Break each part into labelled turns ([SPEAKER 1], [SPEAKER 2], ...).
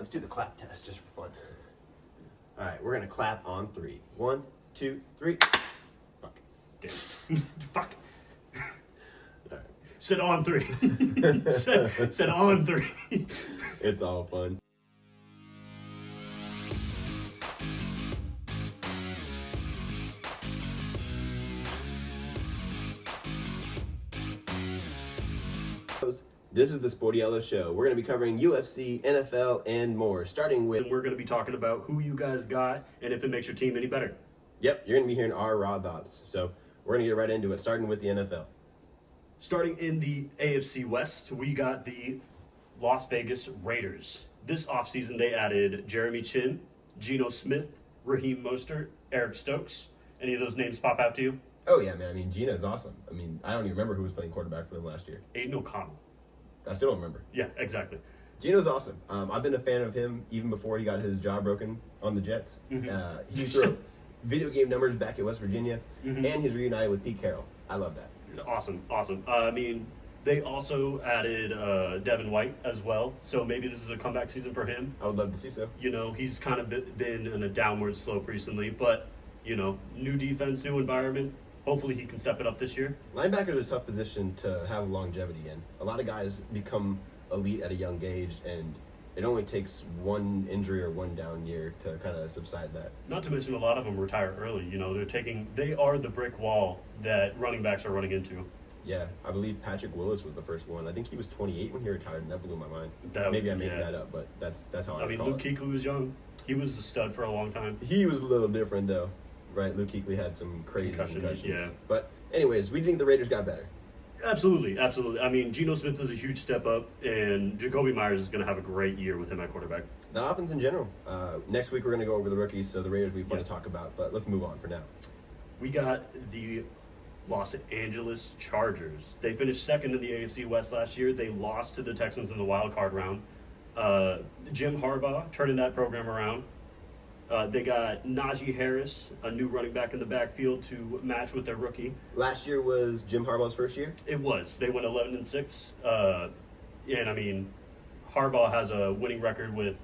[SPEAKER 1] Let's do the clap test just for fun. All right, we're gonna clap on 3. 1, 2, 3. Fuck.
[SPEAKER 2] Damn. Fuck.
[SPEAKER 1] All right.
[SPEAKER 2] Said on 3. said on 3.
[SPEAKER 1] It's all fun. This is the Sporty Yellow Show. We're going to be covering UFC, NFL, and more, starting with...
[SPEAKER 2] And we're going to be talking about who you guys got and if it makes your team any better.
[SPEAKER 1] Yep, you're going to be hearing our raw thoughts. So we're going to get right into it, starting with the NFL.
[SPEAKER 2] Starting in the AFC West, we got the Las Vegas Raiders. This offseason, they added Jeremy Chin, Geno Smith, Raheem Mostert, Eric Stokes. Any of those names pop out to you?
[SPEAKER 1] Oh, yeah, man. I mean, Geno's awesome. I mean, I don't even remember who was playing quarterback for them last year.
[SPEAKER 2] Aiden O'Connell.
[SPEAKER 1] I still don't remember.
[SPEAKER 2] Yeah, exactly.
[SPEAKER 1] Geno's awesome. I've been a fan of him even before he got his jaw broken on the Jets. He threw up video game numbers back at West Virginia, and he's reunited with Pete Carroll. I love that.
[SPEAKER 2] Awesome. I mean, they also added Devin White as well, so maybe this is a comeback season for him.
[SPEAKER 1] I would love to see so.
[SPEAKER 2] You know, he's kind of been in a downward slope recently, but, you know, new defense, new environment. Hopefully he can step it up this year.
[SPEAKER 1] Linebackers are a tough position to have longevity in. A lot of guys become elite at a young age, and it only takes one injury or one down year to kind of subside that.
[SPEAKER 2] Not to mention a lot of them retire early. You know, they are the brick wall that running backs are running into.
[SPEAKER 1] Yeah, I believe Patrick Willis was the first one. I think he was 28 when he retired, and that blew my mind.
[SPEAKER 2] I
[SPEAKER 1] made that up, but that's how I
[SPEAKER 2] mean,
[SPEAKER 1] recall
[SPEAKER 2] Luke Kuechly was young. He was a stud for a long time.
[SPEAKER 1] He was a little different, though. Right, Luke Kuechly had some crazy concussions.
[SPEAKER 2] Yeah.
[SPEAKER 1] But anyways, we think the Raiders got better.
[SPEAKER 2] Absolutely. I mean, Geno Smith is a huge step up, and Jacoby Myers is going to have a great year with him at quarterback.
[SPEAKER 1] The offense in general. Next week we're going to go over the rookies, so the Raiders will be fun to talk about. But let's move on for now. We
[SPEAKER 2] got the Los Angeles Chargers. They finished second in the AFC West last year. They lost to the Texans in the wild card round. Jim Harbaugh turning that program around. They got Najee Harris, a new running back in the backfield to match with their rookie.
[SPEAKER 1] Last year was Jim Harbaugh's first year?
[SPEAKER 2] It was. They went 11-6. And I mean, Harbaugh has a winning record with,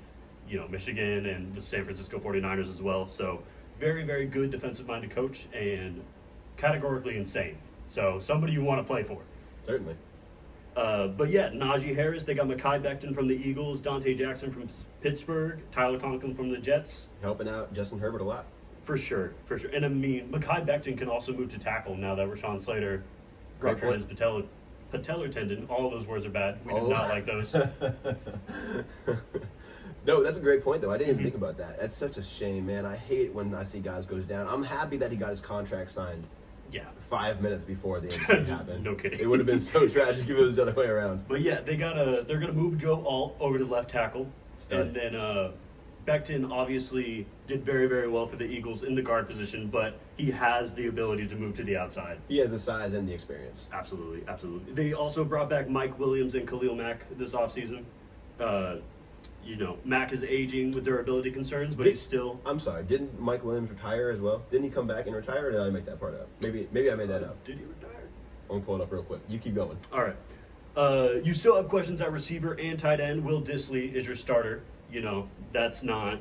[SPEAKER 2] you know, Michigan and the San Francisco 49ers as well. So very, very good defensive-minded coach and categorically insane. So somebody you want to play for.
[SPEAKER 1] Certainly.
[SPEAKER 2] But yeah, Najee Harris, they got Mekhi Becton from the Eagles, Dante Jackson from Pittsburgh, Tyler Conklin from the Jets.
[SPEAKER 1] Helping out Justin Herbert a lot.
[SPEAKER 2] For sure. And I mean, Mekhi Becton can also move to tackle now that Rashawn Slater ruptured his patellar tendon. All of those words are bad. We do not like those.
[SPEAKER 1] No, that's a great point, though. I didn't even think about that. That's such a shame, man. I hate it when I see guys goes down. I'm happy that he got his contract signed.
[SPEAKER 2] Yeah.
[SPEAKER 1] 5 minutes before the injury happened.
[SPEAKER 2] No kidding.
[SPEAKER 1] It would have been so tragic if it was the other way around.
[SPEAKER 2] But yeah, they're gonna move Joe Alt over to left tackle.
[SPEAKER 1] Stud.
[SPEAKER 2] And then Becton obviously did very, very well for the Eagles in the guard position, but he has the ability to move to the outside.
[SPEAKER 1] He has the size and the experience.
[SPEAKER 2] Absolutely. They also brought back Mike Williams and Khalil Mack this offseason. You know, Mack is aging with durability concerns, but he's still...
[SPEAKER 1] I'm sorry, didn't Mike Williams retire as well? Didn't he come back and retire, or did I make that part up? Maybe I made that up.
[SPEAKER 2] Did he retire?
[SPEAKER 1] I'm going to pull it up real quick. You keep going.
[SPEAKER 2] All right. You still have questions at receiver and tight end. Will Dissly is your starter. You know, that's not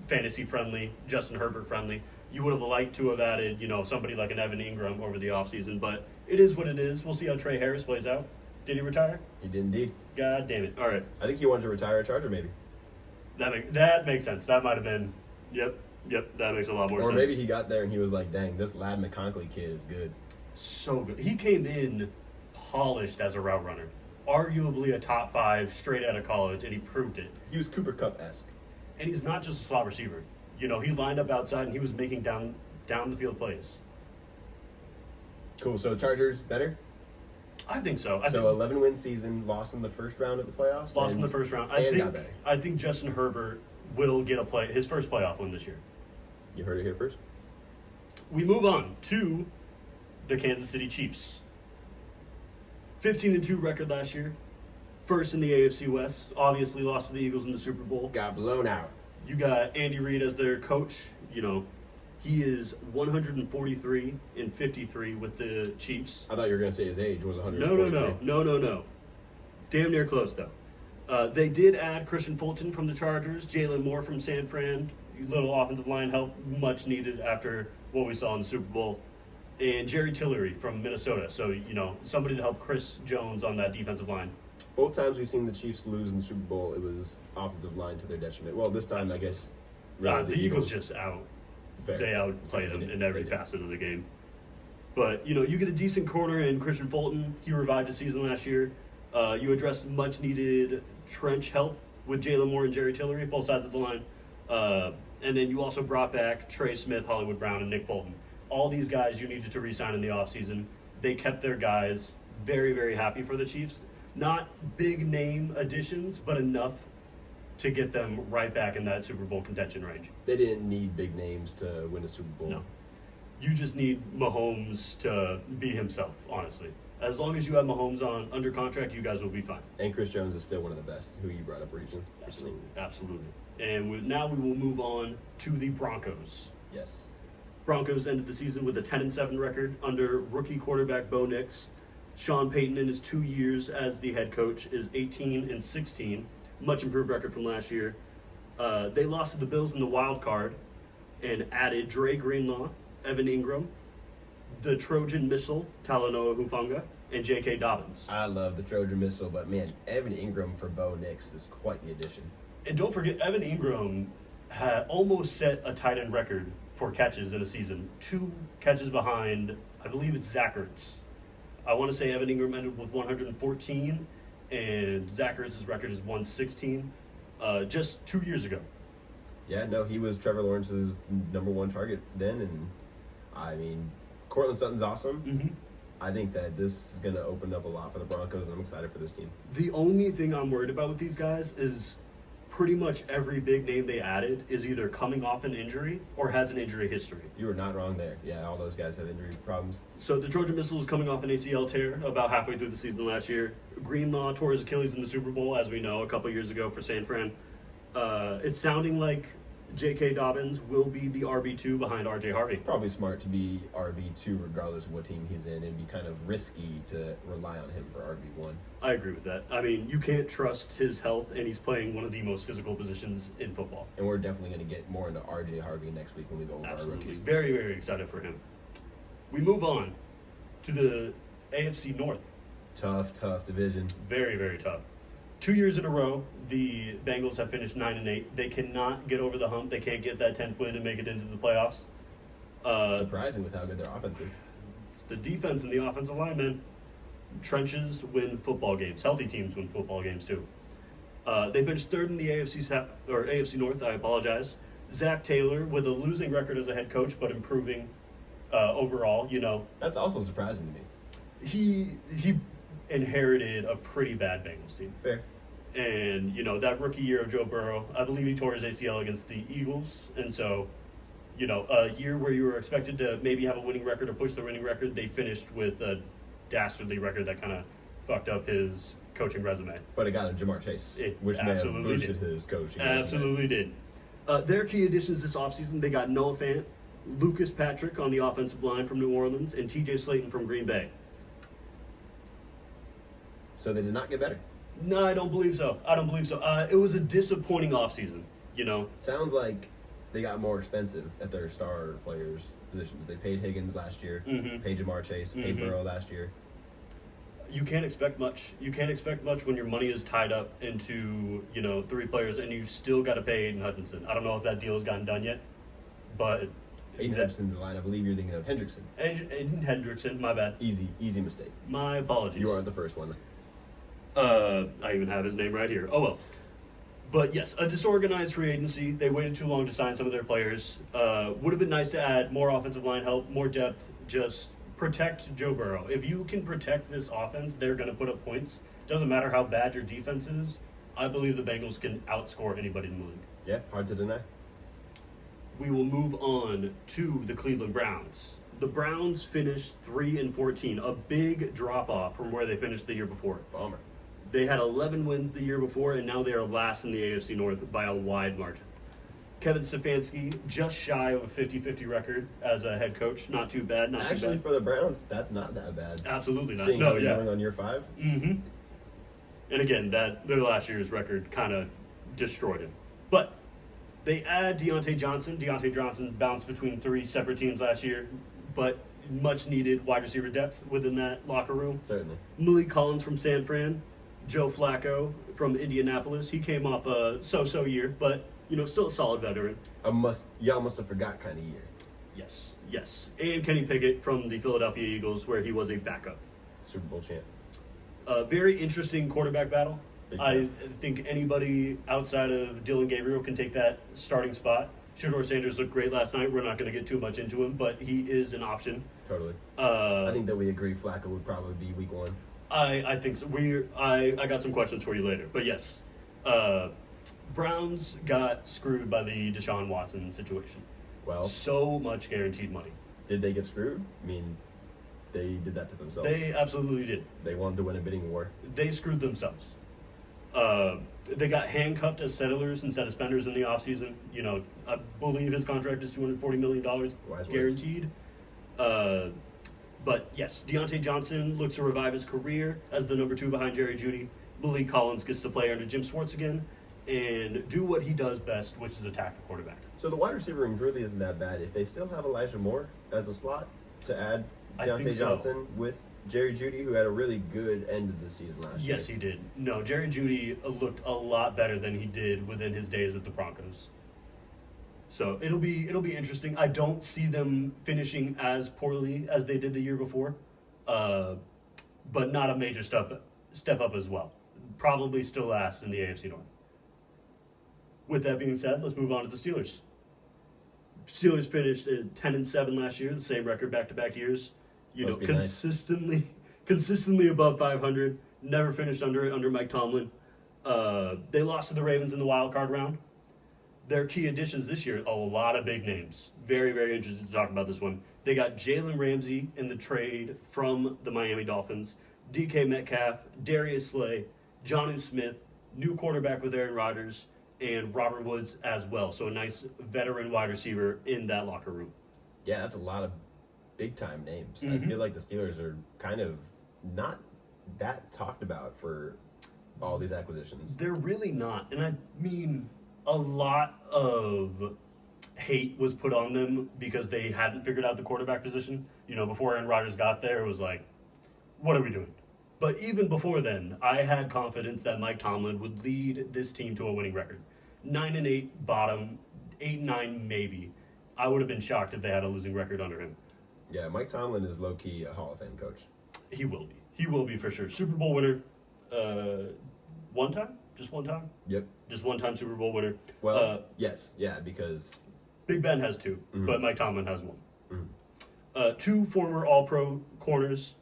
[SPEAKER 2] fantasy-friendly, Justin Herbert-friendly. You would have liked to have added, you know, somebody like an Evan Ingram over the offseason, but it is what it is. We'll see how Trey Harris plays out. Did he retire?
[SPEAKER 1] He did indeed.
[SPEAKER 2] God damn it. All right.
[SPEAKER 1] I think he wanted to retire a Charger, maybe.
[SPEAKER 2] That makes sense. That might have been, yep, that makes a lot more sense.
[SPEAKER 1] Or maybe he got there and he was like, dang, this Lad McConkey kid is good.
[SPEAKER 2] So good. He came in polished as a route runner. Arguably a top 5 straight out of college, and he proved it.
[SPEAKER 1] He was Cooper Kupp-esque.
[SPEAKER 2] And he's not just a slot receiver. You know, he lined up outside and he was making down the field plays.
[SPEAKER 1] Cool. So Chargers better?
[SPEAKER 2] I think so.
[SPEAKER 1] 11-win season, lost in the first round of the playoffs.
[SPEAKER 2] Lost in the first round. I think Justin Herbert will get his first playoff win this year.
[SPEAKER 1] You heard it here first.
[SPEAKER 2] We move on to the Kansas City Chiefs. 15-2 record last year. First in the AFC West. Obviously lost to the Eagles in the Super Bowl.
[SPEAKER 1] Got blown out.
[SPEAKER 2] You got Andy Reid as their coach. You know, he is 143-53 with the Chiefs.
[SPEAKER 1] I thought you were going to say his age was 143.
[SPEAKER 2] No. Damn near close, though. They did add Christian Fulton from the Chargers, Jalen Moore from San Fran, little offensive line help, much needed after what we saw in the Super Bowl, and Jerry Tillery from Minnesota. So, somebody to help Chris Jones on that defensive line.
[SPEAKER 1] Both times we've seen the Chiefs lose in the Super Bowl, it was offensive line to their detriment. Well, this time, I guess, really
[SPEAKER 2] The Eagles just
[SPEAKER 1] Fair.
[SPEAKER 2] They outplayed them in every
[SPEAKER 1] They did.
[SPEAKER 2] facet of the game. But, you get a decent corner in Christian Fulton. He revived the season last year. You addressed much-needed trench help with Jalen Moore and Jerry Tillery, both sides of the line. And then you also brought back Trey Smith, Hollywood Brown, and Nick Bolton. All these guys you needed to re-sign in the offseason. They kept their guys. Very, very happy for the Chiefs. Not big-name additions, but enough to get them right back in that Super Bowl contention range.
[SPEAKER 1] They didn't need big names to win a Super Bowl.
[SPEAKER 2] No. You just need Mahomes to be himself, honestly. As long as you have Mahomes under contract, you guys will be fine.
[SPEAKER 1] And Chris Jones is still one of the best, who you brought up recently.
[SPEAKER 2] Absolutely. And now we will move on to the Broncos.
[SPEAKER 1] Yes.
[SPEAKER 2] Broncos ended the season with a 10-7 record under rookie quarterback Bo Nix. Sean Payton, in his 2 years as the head coach, is 18-16. Much improved record from last year. They lost to the Bills in the wild card and added Dre Greenlaw, Evan Ingram, the Trojan Missile, Talanoa Hufanga, and J.K. Dobbins.
[SPEAKER 1] I love the Trojan Missile, but man, Evan Ingram for Bo Nix is quite the addition.
[SPEAKER 2] And don't forget, Evan Ingram had almost set a tight end record for catches in a season. 2 catches behind, I believe it's Zach Ertz. I want to say Evan Ingram ended with 114, and Zach Ertz's record is 116, just 2 years ago.
[SPEAKER 1] Yeah, no, he was Trevor Lawrence's number 1 target then, and I mean, Cortland Sutton's awesome.
[SPEAKER 2] Mm-hmm.
[SPEAKER 1] I think that this is going to open up a lot for the Broncos, and I'm excited for this team.
[SPEAKER 2] The only thing I'm worried about with these guys is pretty much every big name they added is either coming off an injury or has an injury history.
[SPEAKER 1] You were not wrong there. Yeah, all those guys have injury problems.
[SPEAKER 2] So the Trojan Missile is coming off an ACL tear about halfway through the season last year. Greenlaw tore his Achilles in the Super Bowl, as we know, a couple years ago for San Fran. It's sounding like J.K. Dobbins will be the RB2 behind R.J. Harvey.
[SPEAKER 1] Probably smart to be RB2 regardless of what team he's in, and be kind of risky to rely on him for RB1.
[SPEAKER 2] I agree with that. I mean, you can't trust his health, and he's playing one of the most physical positions in football.
[SPEAKER 1] And we're definitely going to get more into R.J. Harvey next week when we go over our rookies.
[SPEAKER 2] Very, very excited for him. We move on to the AFC North.
[SPEAKER 1] Tough division.
[SPEAKER 2] Very, very tough. 2 years in a row, the Bengals have finished 9-8. They cannot get over the hump. They can't get that 10th win and make it into the playoffs.
[SPEAKER 1] Surprising with how good their offense is.
[SPEAKER 2] It's the defense and the offensive line, man. Trenches win football games. Healthy teams win football games too. They finished 3rd in the AFC North. I apologize. Zach Taylor with a losing record as a head coach, but improving overall.
[SPEAKER 1] That's also surprising to me.
[SPEAKER 2] He inherited a pretty bad Bengals team.
[SPEAKER 1] Fair.
[SPEAKER 2] And, that rookie year of Joe Burrow, I believe he tore his ACL against the Eagles. And so, a year where you were expected to maybe have a winning record or push the winning record, they finished with a dastardly record that kind of fucked up his coaching resume.
[SPEAKER 1] But it got him Jamar Chase, which may have boosted his coaching
[SPEAKER 2] Absolutely did. Their key additions this offseason, they got Noah Fant, Lucas Patrick on the offensive line from New Orleans, and TJ Slayton from Green Bay.
[SPEAKER 1] So they did not get better.
[SPEAKER 2] No, I don't believe so. It was a disappointing offseason,
[SPEAKER 1] Sounds like they got more expensive at their star players' positions. They paid Higgins last year, paid Jamar Chase, paid Burrow last year.
[SPEAKER 2] You can't expect much. You can't expect much when your money is tied up into, 3 players and you've still got to pay Aiden Hutchinson. I don't know if that deal has gotten done yet, but...
[SPEAKER 1] Aiden Hutchinson's the line. I believe you're thinking of Hendrickson.
[SPEAKER 2] Aiden Hendrickson, my bad.
[SPEAKER 1] Easy mistake.
[SPEAKER 2] My apologies.
[SPEAKER 1] You aren't the first one.
[SPEAKER 2] I even have his name right here. Oh, well. But yes, a disorganized free agency. They waited too long to sign some of their players. Would have been nice to add more offensive line help, more depth, just protect Joe Burrow. If you can protect this offense, they're going to put up points. Doesn't matter how bad your defense is. I believe the Bengals can outscore anybody in the league.
[SPEAKER 1] Yeah, hard to deny.
[SPEAKER 2] We will move on to the Cleveland Browns. The Browns finished 3-14, a big drop-off from where they finished the year before.
[SPEAKER 1] Bummer.
[SPEAKER 2] They had 11 wins the year before, and now they are last in the AFC North by a wide margin. Kevin Stefanski, just shy of a 50-50 record as a head coach. Not too bad,
[SPEAKER 1] Actually,
[SPEAKER 2] too bad.
[SPEAKER 1] for the Browns, that's not that bad.
[SPEAKER 2] Absolutely not.
[SPEAKER 1] Seeing how he's going on year 5.
[SPEAKER 2] Mm-hmm. And again, their last year's record kind of destroyed him. But they add Deontay Johnson. Deontay Johnson bounced between 3 separate teams last year, but much needed wide receiver depth within that locker room.
[SPEAKER 1] Certainly.
[SPEAKER 2] Malik Collins from San Fran, Joe Flacco from Indianapolis. He came off a so-so year, but still a solid veteran.
[SPEAKER 1] Y'all must have forgot kind of year.
[SPEAKER 2] Yes. And Kenny Pickett from the Philadelphia Eagles, where he was a backup.
[SPEAKER 1] Super Bowl champ.
[SPEAKER 2] Very interesting quarterback battle. I think anybody outside of Dylan Gabriel can take that starting spot. Shedeur Sanders looked great last night. We're not going to get too much into him, but he is an option.
[SPEAKER 1] Totally. I think that we agree Flacco would probably be week 1.
[SPEAKER 2] I think so. I got some questions for you later, but yes. Browns got screwed by the Deshaun Watson situation.
[SPEAKER 1] Well,
[SPEAKER 2] so much guaranteed money.
[SPEAKER 1] Did they get screwed? I mean, they did that to themselves.
[SPEAKER 2] They absolutely did.
[SPEAKER 1] They wanted to win a bidding war.
[SPEAKER 2] They screwed themselves. They got handcuffed as settlers instead of spenders in the offseason. I believe his contract is $240 million guaranteed. But yes, Deontay Johnson looks to revive his career as the number 2 behind Jerry Jeudy. Malik Collins gets to play under Jim Schwartz again and do what he does best, which is attack the quarterback.
[SPEAKER 1] So the wide receiver room really isn't that bad. If they still have Elijah Moore as a slot to add Deontay Johnson with Jerry Jeudy, who had a really good end of the season last year.
[SPEAKER 2] Yes, he did. No, Jerry Jeudy looked a lot better than he did within his days at the Broncos. So it'll be interesting. I don't see them finishing as poorly as they did the year before, but not a major step up as well. Probably still last in the AFC North. With that being said, let's move on to the Steelers. Steelers finished at 10-7 last year, the same record back-to-back years. Consistently above 500. Never finished under it under Mike Tomlin. They lost to the Ravens in the wild card round. Their key additions this year, a lot of big names. Very, very interested to talk about this one. They got Jalen Ramsey in the trade from the Miami Dolphins, DK Metcalf, Darius Slay, Jonnu Smith, new quarterback with Aaron Rodgers, and Robert Woods as well. So a nice veteran wide receiver in that locker room.
[SPEAKER 1] Yeah, that's a lot of big-time names.
[SPEAKER 2] Mm-hmm.
[SPEAKER 1] I feel like the Steelers are kind of not that talked about for all these acquisitions.
[SPEAKER 2] They're really not. And I mean, a lot of hate was put on them because they hadn't figured out the quarterback position. Before Aaron Rodgers got there, it was like, what are we doing? But even before then, I had confidence that Mike Tomlin would lead this team to a winning record. 9-8 bottom, 8-9 maybe. I would have been shocked if they had a losing record under him.
[SPEAKER 1] Yeah, Mike Tomlin is low-key a Hall of Fame coach.
[SPEAKER 2] He will be. He will be for sure. Super Bowl winner. One time? Just one time?
[SPEAKER 1] Yep.
[SPEAKER 2] Just one-time Super Bowl winner.
[SPEAKER 1] Well, yes. Yeah, because
[SPEAKER 2] Big Ben has 2,
[SPEAKER 1] mm-hmm.
[SPEAKER 2] but Mike Tomlin has 1.
[SPEAKER 1] Mm-hmm.
[SPEAKER 2] 2 former All-Pro corners.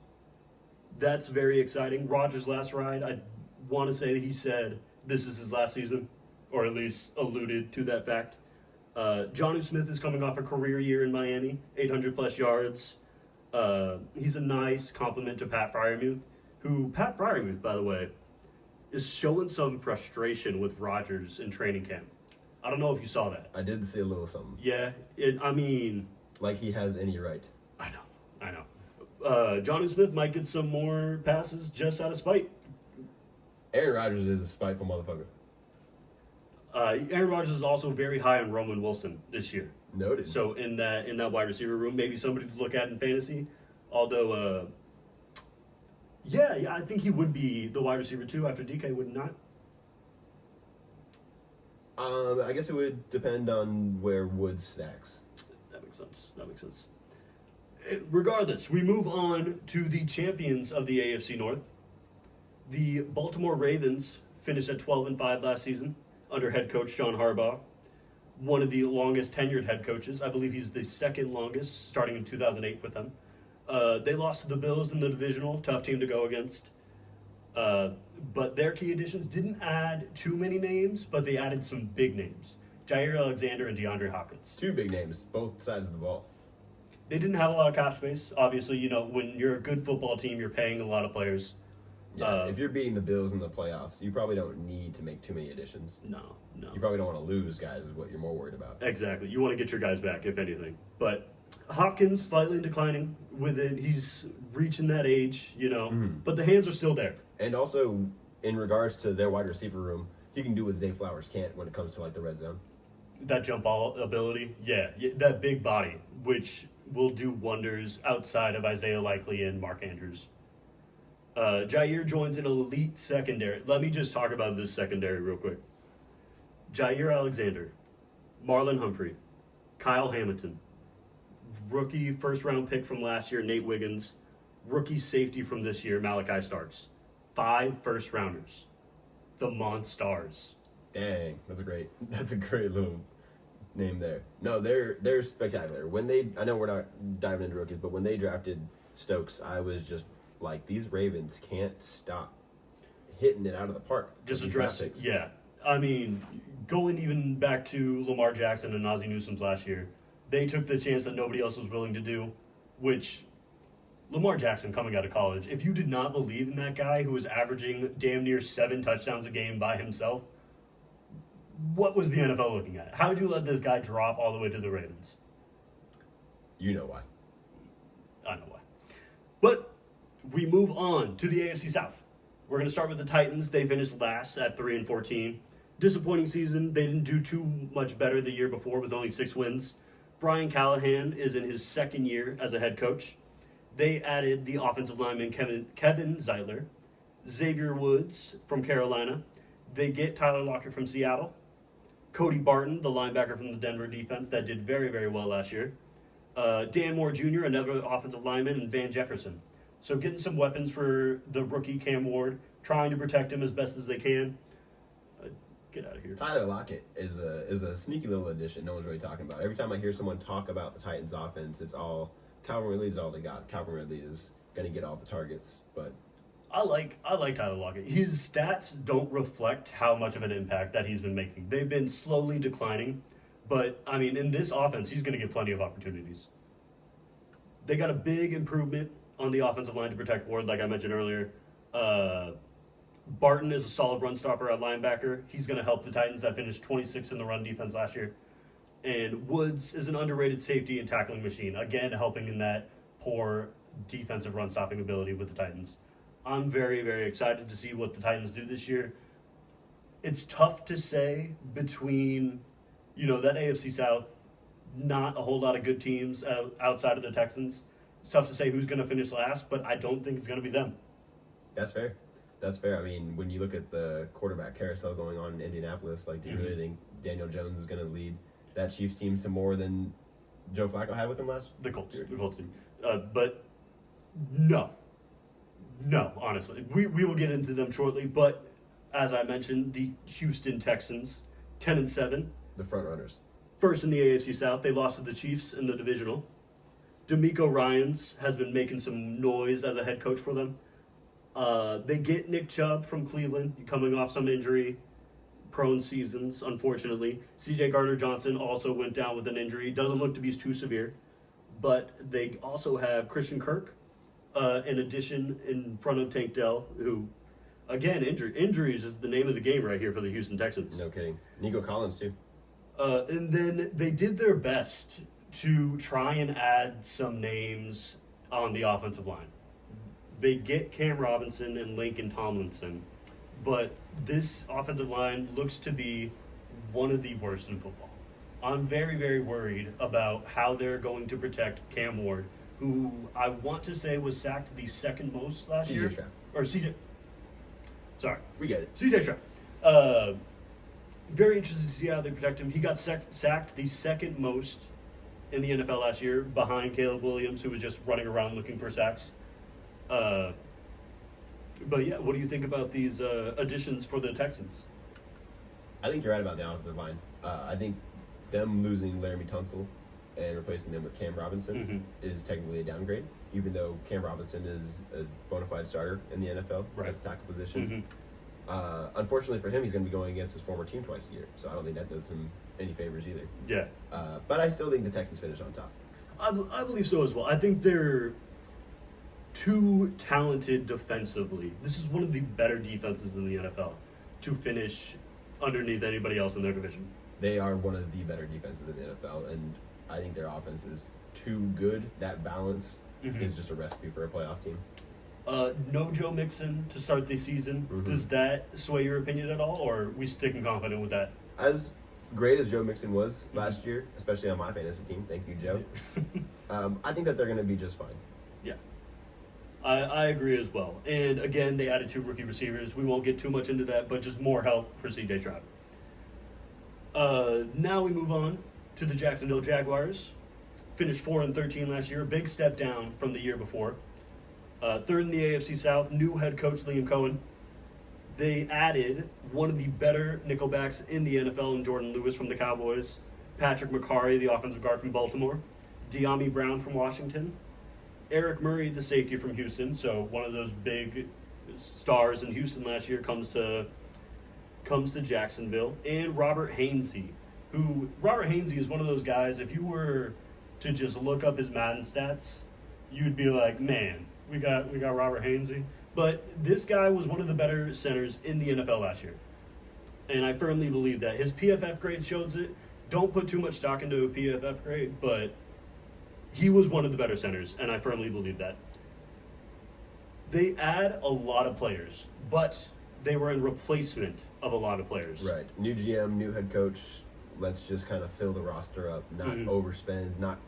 [SPEAKER 2] That's very exciting. Rodgers' last ride, I want to say that he said this is his last season, or at least alluded to that fact. Jonnu Smith is coming off a career year in Miami, 800-plus yards. He's a nice compliment to Pat Freiermuth, who, Pat Freiermuth, by the way, is showing some frustration with Rodgers in training camp. I don't know if you saw that.
[SPEAKER 1] I did see a little something.
[SPEAKER 2] Yeah,
[SPEAKER 1] like he has any right.
[SPEAKER 2] I know. Jonnu Smith might get some more passes just out of spite.
[SPEAKER 1] Aaron Rodgers is a spiteful motherfucker.
[SPEAKER 2] Aaron Rodgers is also very high on Roman Wilson this year.
[SPEAKER 1] Noted.
[SPEAKER 2] So in that wide receiver room, maybe somebody to look at in fantasy. Although, yeah, I think he would be the wide receiver 2 after DK, would he not?
[SPEAKER 1] I guess it would depend on where Woods stacks.
[SPEAKER 2] That makes sense. Regardless, we move on to the champions of the AFC North. The Baltimore Ravens finished at 12-5 last season under head coach John Harbaugh, one of the longest tenured head coaches. I believe he's the second longest, starting in 2008 with them. They lost to the Bills in the divisional, tough team to go against. But their key additions didn't add too many names, but they added some big names. Jair Alexander and DeAndre Hopkins. 2
[SPEAKER 1] big names, both sides of the ball.
[SPEAKER 2] They didn't have a lot of cap space. Obviously, when you're a good football team, you're paying a lot of players.
[SPEAKER 1] Yeah, if you're beating the Bills in the playoffs, you probably don't need to make too many additions.
[SPEAKER 2] No.
[SPEAKER 1] You probably don't want to lose guys is what you're more worried about.
[SPEAKER 2] Exactly. You want to get your guys back, if anything. But Hopkins slightly declining with it. He's reaching that age,
[SPEAKER 1] Mm-hmm.
[SPEAKER 2] but the hands are still there.
[SPEAKER 1] And also, in regards to their wide receiver room, he can do what Zay Flowers can't when it comes to like the red zone.
[SPEAKER 2] That jump ball ability, yeah, that big body, which will do wonders outside of Isaiah Likely and Mark Andrews. Jair joins an elite secondary. Let me just talk about this secondary real quick. Jair Alexander, Marlon Humphrey, Kyle Hamilton, rookie first-round pick from last year, Nate Wiggins, rookie safety from this year, Malachi Starks. 5 first-rounders. The Monstars.
[SPEAKER 1] Dang, that's a great little name there. No, they're spectacular. I know we're not diving into rookies, but when they drafted Stokes, I was just like, these Ravens can't stop hitting it out of the park.
[SPEAKER 2] Just address it. Yeah. I mean, going even back to Lamar Jackson and Ozzie Newsome's last year, they took the chance that nobody else was willing to do, which Lamar Jackson coming out of college, if you did not believe in that guy who was averaging damn near 7 touchdowns a game by himself, what was the NFL looking at? How did you let this guy drop all the way to the Ravens?
[SPEAKER 1] You know why.
[SPEAKER 2] I know why. But we move on to the AFC South. We're going to start with the Titans. They finished last at 3-14. Disappointing season. They didn't do too much better the year before with only 6 wins. Brian Callahan is in his 2nd year as a head coach. They added the offensive lineman Kevin Zeitler, Xavier Woods from Carolina. They get Tyler Lockett from Seattle, Cody Barton, the linebacker from the Denver defense that did very, very well last year, Dan Moore Jr., another offensive lineman, and Van Jefferson. So getting some weapons for the rookie Cam Ward, trying to protect him as best as they can. Get out of here.
[SPEAKER 1] Tyler Lockett is a sneaky little addition no one's really talking about. Every time I hear someone talk about the Titans offense, it's all Calvin Ridley is all they got. Calvin Ridley is going to get all the targets, but
[SPEAKER 2] I like Tyler Lockett. His stats don't reflect how much of an impact that he's been making. They've been slowly declining, but I mean, in this offense, he's going to get plenty of opportunities. They got a big improvement on the offensive line to protect Ward, like I mentioned earlier. Barton is a solid run stopper at linebacker. He's going to help the Titans that finished 26th in the run defense last year. And Woods is an underrated safety and tackling machine, again helping in that poor defensive run stopping ability with the Titans. I'm very, very excited to see what the Titans do this year. It's tough to say between, that AFC South, not a whole lot of good teams outside of the Texans. It's tough to say who's going to finish last, but I don't think it's going to be them.
[SPEAKER 1] That's fair. I mean, when you look at the quarterback carousel going on in Indianapolis, do you really think Daniel Jones is going to lead that Chiefs team to more than Joe Flacco had with him last?
[SPEAKER 2] The Colts team. But no, honestly. We will get into them shortly, but as I mentioned, the Houston Texans, 10-7.
[SPEAKER 1] The front runners.
[SPEAKER 2] First in the AFC South. They lost to the Chiefs in the divisional. DeMeco Ryans has been making some noise as a head coach for them. They get Nick Chubb from Cleveland, coming off some injury-prone seasons, unfortunately. C.J. Gardner-Johnson also went down with an injury. Doesn't look to be too severe. But they also have Christian Kirk, in addition, in front of Tank Dell, who, again, injuries is the name of the game right here for the Houston Texans.
[SPEAKER 1] No kidding. Nico Collins, too.
[SPEAKER 2] And then they did their best to try and add some names on the offensive line. They get Cam Robinson and Lincoln Tomlinson, but this offensive line looks to be one of the worst in football. I'm very, very worried about how they're going to protect Cam Ward, who I want to say was sacked the 2nd most last year.
[SPEAKER 1] We get it.
[SPEAKER 2] C.J. Stroud. Very interested to see how they protect him. He got sacked the 2nd most in the NFL last year, behind Caleb Williams, who was just running around looking for sacks. But yeah, what do you think about these additions for the Texans?
[SPEAKER 1] I think you're right about the offensive line. I think them losing Laramie Tunsil and replacing them with Cam Robinson is technically a downgrade, even though Cam Robinson is a bona fide starter in the NFL at the tackle position. Unfortunately for him, he's going to be going against his former team twice a year, so I don't think that does him any favors either.
[SPEAKER 2] Yeah.
[SPEAKER 1] But I still think the Texans finish on top.
[SPEAKER 2] I believe so as well. I think they're too talented defensively. This is one of the better defenses in the NFL to finish underneath anybody else in their division.
[SPEAKER 1] They are one of the better defenses in the NFL, and I think their offense is too good. That balance is just a recipe for a playoff team.
[SPEAKER 2] No Joe Mixon to start the season.
[SPEAKER 1] Mhm.
[SPEAKER 2] Does that sway your opinion at all, or are we sticking confident with that?
[SPEAKER 1] As great as Joe Mixon was last year, especially on my fantasy team, thank you, Joe. I think that they're going to be just fine.
[SPEAKER 2] Yeah. I agree as well. And again, they added 2 rookie receivers. We won't get too much into that, but just more help for C.J. Stroud. Now we move on to the Jacksonville Jaguars. Finished 4-13 last year, a big step down from the year before. Third in the AFC South, new head coach Liam Cohen. They added one of the better nickelbacks in the NFL in Jordan Lewis from the Cowboys, Patrick McCarry, the offensive guard from Baltimore, De'Ami Brown from Washington, Eric Murray, the safety from Houston. So one of those big stars in Houston last year comes to Jacksonville, and Robert Hainsey, Robert Hainsey is one of those guys, if you were to just look up his Madden stats, you'd be like, man, we got Robert Hainsey. But this guy was one of the better centers in the NFL last year. And I firmly believe that. His PFF grade shows it. Don't put too much stock into a PFF grade, but he was one of the better centers, and I firmly believe that. They add a lot of players, but they were in replacement of a lot of players.
[SPEAKER 1] Right. New GM, new head coach. Let's just kind of fill the roster up, not overspend, not,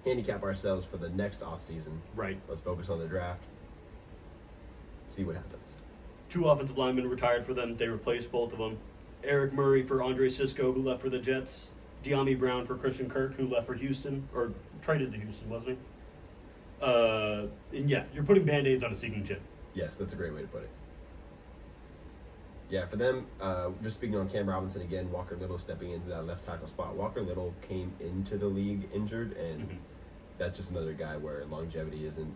[SPEAKER 1] handicap ourselves for the next offseason.
[SPEAKER 2] Right.
[SPEAKER 1] Let's focus on the draft. See what happens.
[SPEAKER 2] 2 offensive linemen retired for them. They replaced both of them. Eric Murray for Andre Sisco, who left for the Jets. De'Ami Brown for Christian Kirk, who left for Houston, or traded to Houston, wasn't he? And yeah, you're putting Band-Aids on a sinking ship.
[SPEAKER 1] Yes, that's a great way to put it. Yeah, for them, just speaking on Cam Robinson again, Walker Little stepping into that left tackle spot. Walker Little came into the league injured, and that's just another guy where longevity isn't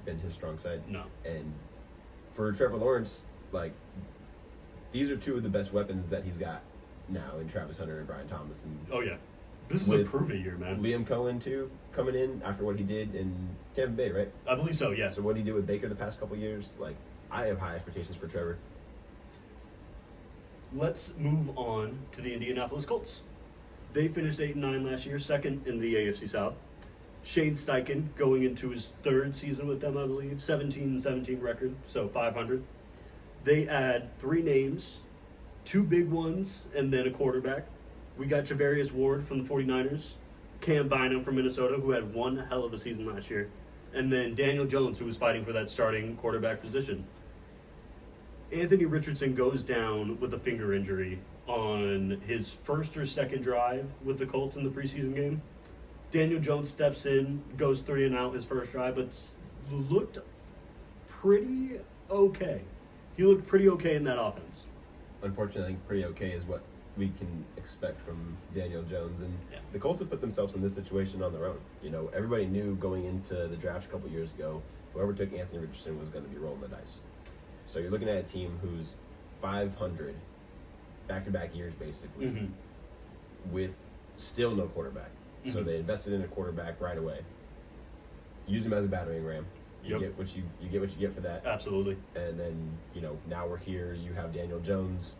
[SPEAKER 1] been his strong side.
[SPEAKER 2] No.
[SPEAKER 1] And for Trevor Lawrence, these are 2 of the best weapons that he's got now in Travis Hunter and Brian Thomas. And
[SPEAKER 2] oh, yeah. This is a prove-it year, man.
[SPEAKER 1] Liam Cohen, too, coming in after what he did in Tampa Bay, right?
[SPEAKER 2] I believe so, yeah.
[SPEAKER 1] So what he did with Baker the past couple years, I have high expectations for Trevor.
[SPEAKER 2] Let's move on to the Indianapolis Colts. They finished 8-9 last year, second in the AFC South. Shane Steichen going into his 3rd season with them, I believe. 17-17 record, so 500. They add 3 names, 2 big ones, and then a quarterback. We got Javarius Ward from the 49ers, Cam Bynum from Minnesota, who had one hell of a season last year, and then Daniel Jones, who was fighting for that starting quarterback position. Anthony Richardson goes down with a finger injury on his 1st or 2nd drive with the Colts in the preseason game. Daniel Jones steps in, goes 3 and out his 1st drive, but looked pretty okay. He looked pretty okay in that offense.
[SPEAKER 1] Unfortunately, I think pretty okay is what we can expect from Daniel Jones. And the Colts have put themselves in this situation on their own. Everybody knew going into the draft a couple years ago, whoever took Anthony Richardson was going to be rolling the dice. So you're looking at a team who's 500 back-to-back years, basically, with still no quarterback. So they invested in a quarterback right away. Use him as a battering ram. You get what you get for that.
[SPEAKER 2] Absolutely.
[SPEAKER 1] And then, now we're here. You have Daniel Jones,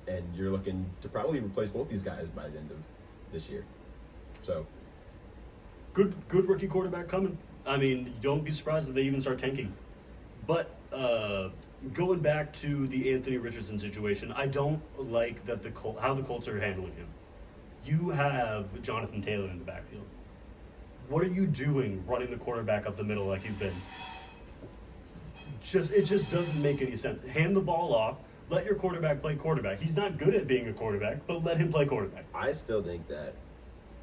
[SPEAKER 1] and you're looking to probably replace both these guys by the end of this year. So
[SPEAKER 2] good rookie quarterback coming. I mean, don't be surprised if they even start tanking. But going back to the Anthony Richardson situation, I don't like that how the Colts are handling him. You have Jonathan Taylor in the backfield. What are you doing running the quarterback up the middle like you've been? It just doesn't make any sense. Hand the ball off. Let your quarterback play quarterback. He's not good at being a quarterback, but let him play quarterback.
[SPEAKER 1] I still think that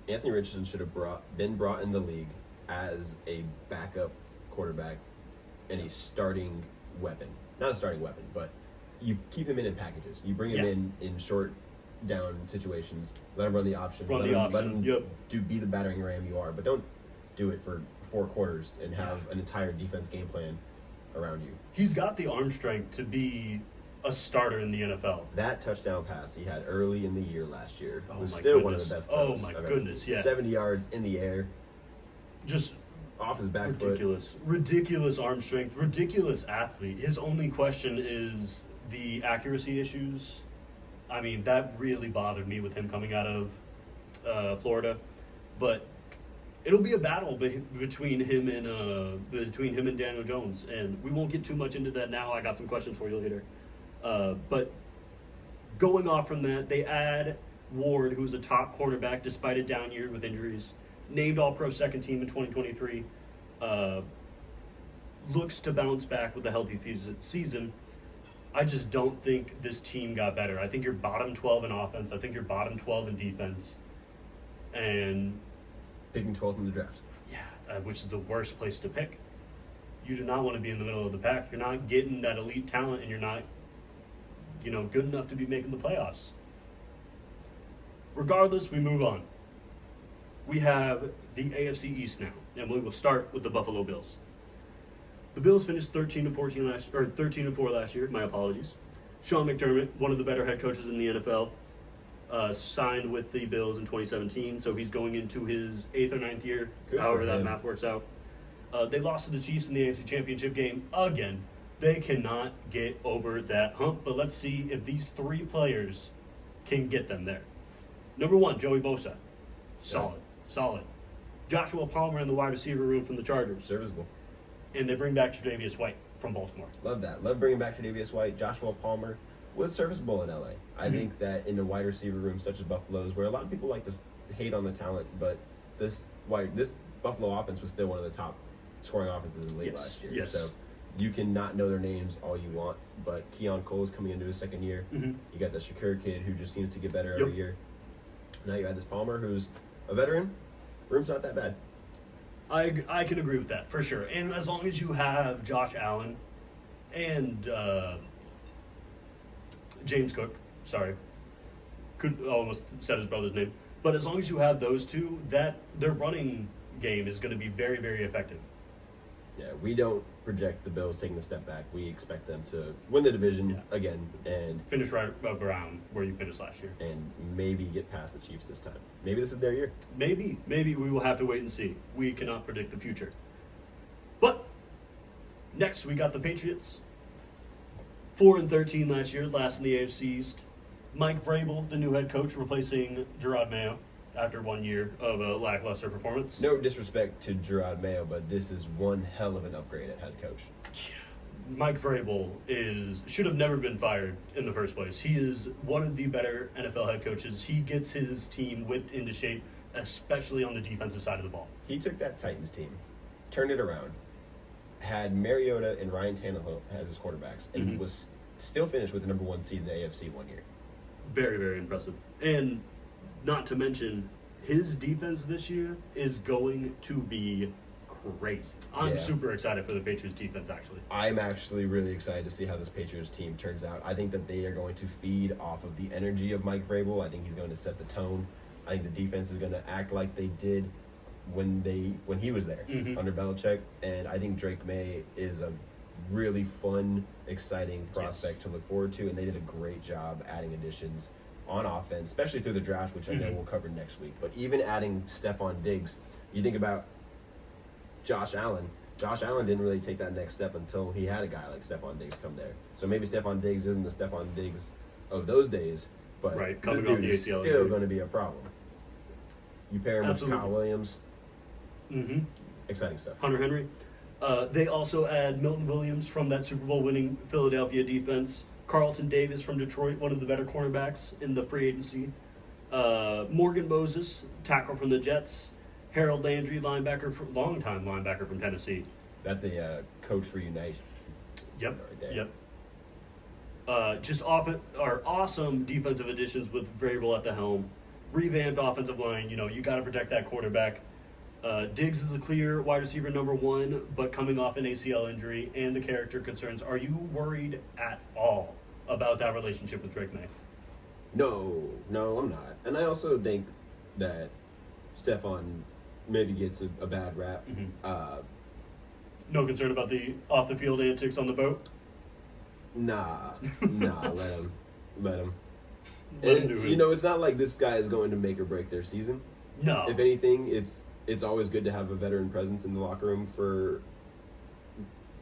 [SPEAKER 1] Anthony Richardson should have been brought in the league as a backup quarterback and a starting weapon. Not a starting weapon, but you keep him in packages. You bring him in short down situations. Let him run the option. Let him be the battering ram you are, but don't do it for 4 quarters and have an entire defense game plan around you.
[SPEAKER 2] He's got the arm strength to be a starter in the NFL.
[SPEAKER 1] That touchdown pass he had early in the year last year was
[SPEAKER 2] goodness.
[SPEAKER 1] one of the best
[SPEAKER 2] throws.
[SPEAKER 1] Oh my
[SPEAKER 2] goodness, yeah.
[SPEAKER 1] 70 yards in the air.
[SPEAKER 2] Just
[SPEAKER 1] off his back
[SPEAKER 2] foot. Ridiculous arm strength, ridiculous athlete. His only question is the accuracy issues. I mean, that really bothered me with him coming out of Florida. But it'll be a battle between him and Daniel Jones, and we won't get too much into that now. I got some questions for you later. But going off from that, they add Ward, who's a top cornerback despite a down year with injuries, named All-Pro second team in 2023. Looks to bounce back with a healthy season. I just don't think this team got better. I think you're bottom 12 in offense. I think you're bottom 12 in defense. And
[SPEAKER 1] picking 12th in the draft.
[SPEAKER 2] yeah, which is the worst place to pick. You do not want to be in the middle of the pack. You're not getting that elite talent, and you're not, good enough to be making the playoffs. Regardless, we move on. We have the AFC East now, and we will start with the Buffalo Bills. The Bills finished 13-4 last year. My apologies. Sean McDermott, one of the better head coaches in the NFL, signed with the Bills in 2017, so he's going into his 8th or 9th year, however that math works out. They lost to the Chiefs in the AFC Championship game again. They cannot get over that hump, but let's see if these three players can get them there. Number 1, Joey Bosa. Solid. Joshua Palmer in the wide receiver room from the Chargers.
[SPEAKER 1] Serviceable.
[SPEAKER 2] And they bring back Tre'Davious White from Baltimore.
[SPEAKER 1] Love that. Love bringing back Tre'Davious White. Joshua Palmer was serviceable in LA. I think that in a wide receiver room such as Buffalo's, where a lot of people like to hate on the talent, but this Buffalo offense was still one of the top scoring offenses in the league last year.
[SPEAKER 2] Yes.
[SPEAKER 1] So you can not know their names all you want, but Keon Cole is coming into his second year. You got the Shakur kid who just seems to get better every year. Now you add this Palmer who's a veteran. Room's not that bad.
[SPEAKER 2] I can agree with that for sure. And as long as you have Josh Allen and James Cook, could almost said his brother's name, but as long as you have those two, that their running game is going to be very, very effective.
[SPEAKER 1] Yeah, we don't project the Bills taking a step back. We expect them to win the division again and
[SPEAKER 2] finish right around where you finished last year,
[SPEAKER 1] and maybe get past the Chiefs this time. Maybe this is their year.
[SPEAKER 2] Maybe we will have to wait and see. We cannot predict the future. But next we got the Patriots. 4-13 last year, last in the AFC East. Mike Vrabel, the new head coach, replacing Gerard Mayo after 1 year of a lackluster performance.
[SPEAKER 1] No disrespect to Gerard Mayo, but this is one hell of an upgrade at head coach.
[SPEAKER 2] Mike Vrabel should have never been fired in the first place. He is one of the better NFL head coaches. He gets his team whipped into shape, especially on the defensive side of the ball.
[SPEAKER 1] He took that Titans team, turned it around, had Mariota and Ryan Tannehill as his quarterbacks, and he was still finished with the number 1 seed in the AFC 1 year.
[SPEAKER 2] Very, very impressive. And not to mention, his defense this year is going to be crazy. I'm super excited for the Patriots defense, actually.
[SPEAKER 1] I'm actually really excited to see how this Patriots team turns out. I think that they are going to feed off of the energy of Mike Vrabel. I think he's going to set the tone. I think the defense is going to act like they did when he was there under Belichick. And I think Drake May is a really fun, exciting prospect to look forward to. And they did a great job adding additions on offense, especially through the draft, which I know we'll cover next week. But even adding Stephon Diggs, you think about Josh Allen. Josh Allen didn't really take that next step until he had a guy like Stephon Diggs come there. So maybe Stephon Diggs isn't the Stephon Diggs of those days, but this dude is still going to be a problem. You pair him with Kyle Williams. Exciting stuff.
[SPEAKER 2] Hunter Henry. They also add Milton Williams from that Super Bowl winning Philadelphia defense. Carlton Davis from Detroit, one of the better cornerbacks in the free agency. Morgan Moses, tackle from the Jets. Harold Landry, longtime linebacker from Tennessee.
[SPEAKER 1] That's a coach for Unite.
[SPEAKER 2] Yep.
[SPEAKER 1] Right there.
[SPEAKER 2] Yep. Just awesome defensive additions with Vrabel at the helm. Revamped offensive line. You got to protect that quarterback. Diggs is a clear wide receiver number 1, but coming off an ACL injury and the character concerns. Are you worried at all about that relationship with Drake May?
[SPEAKER 1] No, I'm not. And I also think that Stephon maybe gets a bad rap.
[SPEAKER 2] No concern about the off-the-field antics on the boat?
[SPEAKER 1] Nah, let him. It's not like this guy is going to make or break their season.
[SPEAKER 2] No.
[SPEAKER 1] If anything, it's always good to have a veteran presence in the locker room for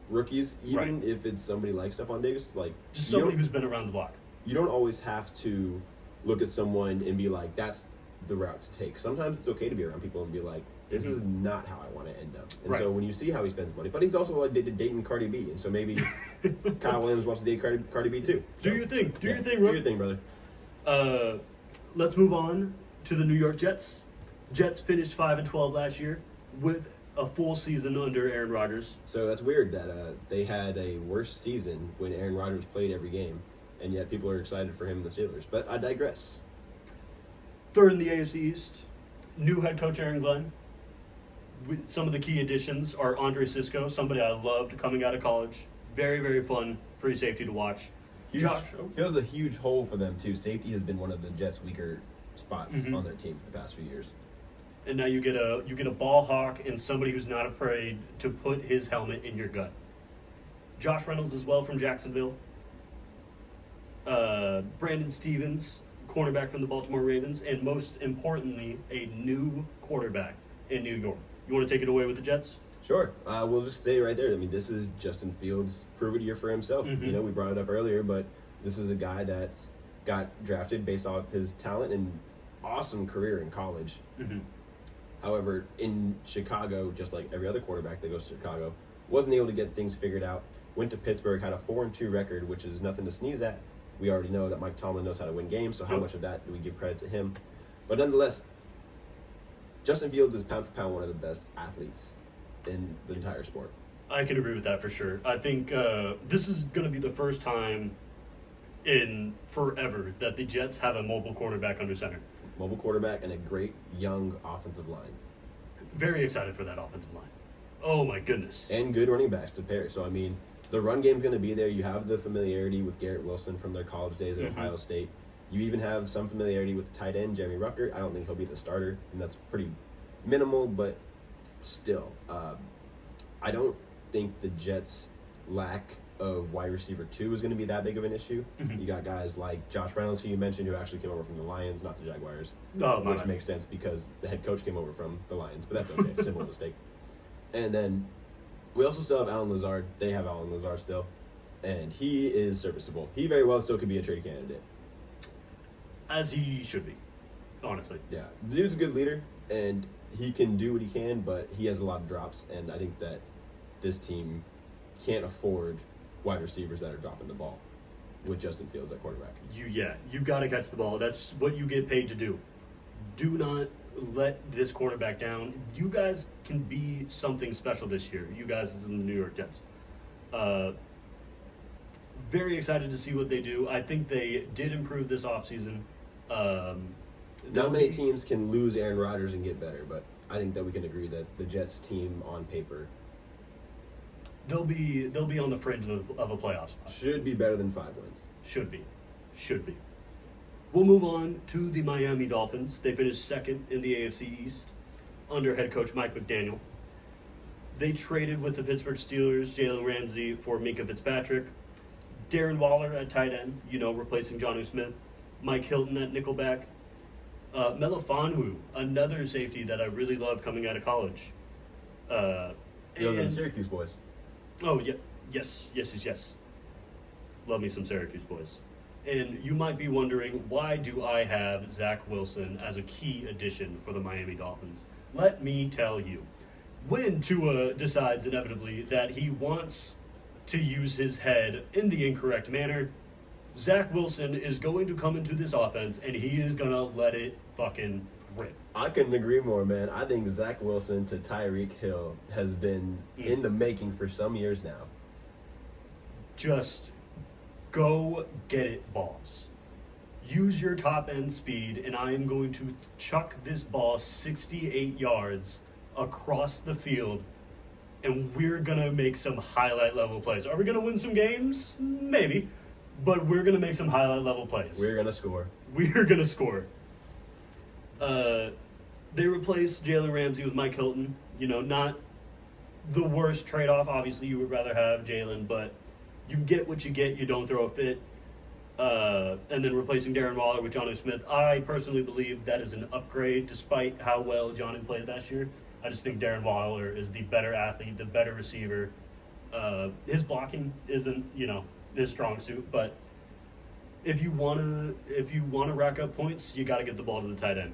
[SPEAKER 1] rookies, even if it's somebody like Stephon Diggs. Like,
[SPEAKER 2] just somebody who's been around the block.
[SPEAKER 1] You don't always have to look at someone and be like, that's the route to take. Sometimes it's okay to be around people and be like, This is not how I want to end up. And
[SPEAKER 2] Right.
[SPEAKER 1] so when you see how he spends money, but he's also like dating Cardi B, and so maybe Kyle Williams wants to date Cardi B too. So,
[SPEAKER 2] Do your thing. Do your thing,
[SPEAKER 1] Do
[SPEAKER 2] bro.
[SPEAKER 1] your thing, brother.
[SPEAKER 2] Let's move on to the New York Jets. Jets finished 5-12 last year with a full season under Aaron Rodgers.
[SPEAKER 1] So that's weird that they had a worse season when Aaron Rodgers played every game, and yet people are excited for him and the Steelers. But I digress.
[SPEAKER 2] Third in the AFC East, new head coach Aaron Glenn. Some of the key additions are Andre Sisco, somebody I loved coming out of college. Very, very fun free safety to watch. Josh.
[SPEAKER 1] Fills a huge hole for them too. Safety has been one of the Jets' weaker spots on their team for the past few years.
[SPEAKER 2] And now you get a ball hawk and somebody who's not afraid to put his helmet in your gut. Josh Reynolds as well from Jacksonville. Brandon Stevens, cornerback from the Baltimore Ravens, and most importantly, a new quarterback in New York. You want to take it away with the Jets?
[SPEAKER 1] Sure. We'll just stay right there. I mean, this is Justin Fields' proven year for himself. You know, we brought it up earlier, but this is a guy that's got drafted based off his talent and awesome career in college. However, in Chicago, just like every other quarterback that goes to Chicago, wasn't able to get things figured out. Went to Pittsburgh, had a 4-2 record, which is nothing to sneeze at. We already know that Mike Tomlin knows how to win games, so how much of that do we give credit to him? But nonetheless, Justin Fields is pound for pound one of the best athletes in the entire sport.
[SPEAKER 2] I can agree with that for sure. I think this is going to be the first time in forever that the Jets have a mobile quarterback under center.
[SPEAKER 1] Mobile quarterback and a great young offensive line.
[SPEAKER 2] Very excited for that offensive line. Oh my goodness.
[SPEAKER 1] And good running backs to pair. So, I mean, the run game's going to be there. You have the familiarity with Garrett Wilson from their college days at Ohio State. You even have some familiarity with the tight end, Jeremy Ruckert. I don't think he'll be the starter, and that's pretty minimal, but still. I don't think the Jets' lack of wide receiver 2 is going to be that big of an issue. You got guys like Josh Reynolds, who you mentioned, who actually came over from the Lions, not the Jaguars, which makes sense because the head coach came over from the Lions, but that's okay. Simple mistake. And then we also still have Alan Lazard. They have Alan Lazard still, and he is serviceable. He very well still could be a trade candidate.
[SPEAKER 2] As he should be, honestly.
[SPEAKER 1] Yeah, the dude's a good leader, and he can do what he can, but he has a lot of drops, and I think that this team can't afford wide receivers that are dropping the ball with Justin Fields at quarterback.
[SPEAKER 2] You got to catch the ball. That's what you get paid to do. Do not let this quarterback down. You guys can be something special this year. You guys is in the New York Jets. Very excited to see what they do. I think they did improve this offseason.
[SPEAKER 1] Not many teams can lose Aaron Rodgers and get better, but I think that we can agree that the Jets team on paper
[SPEAKER 2] they'll be on the fringe of a playoff spot.
[SPEAKER 1] should be better than 5 wins.
[SPEAKER 2] Should be. We'll move on to the Miami Dolphins. They finished second in the AFC East under head coach Mike McDaniel. They traded with the Pittsburgh Steelers Jalen Ramsey for Minka Fitzpatrick, Darren Waller at tight end, replacing Jonnu Smith, Mike Hilton at nickelback, Melifonwu, another safety that I really loved coming out of college.
[SPEAKER 1] The Syracuse boys.
[SPEAKER 2] Oh, yeah. Yes. Love me some Syracuse boys. And you might be wondering, why do I have Zach Wilson as a key addition for the Miami Dolphins? Let me tell you. When Tua decides inevitably that he wants to use his head in the incorrect manner, Zach Wilson is going to come into this offense and he is going to let it fucking rip.
[SPEAKER 1] I couldn't agree more, man. I think Zach Wilson to Tyreek Hill has been in the making for some years now.
[SPEAKER 2] Just go get it, balls. Use your top end speed, and I am going to chuck this ball 68 yards across the field, and we're going to make some highlight level plays. Are we going to win some games? Maybe. But we're going to make some highlight level plays.
[SPEAKER 1] We're going to score.
[SPEAKER 2] We're going to score. They replaced Jalen Ramsey with Mike Hilton. Not the worst trade-off. Obviously, you would rather have Jalen, but you get what you get. You don't throw a fit. And then replacing Darren Waller with Jonnu Smith. I personally believe that is an upgrade despite how well Jonnu played last year. I just think Darren Waller is the better athlete, the better receiver. His blocking isn't, his strong suit, but if you wanna rack up points, you got to get the ball to the tight end.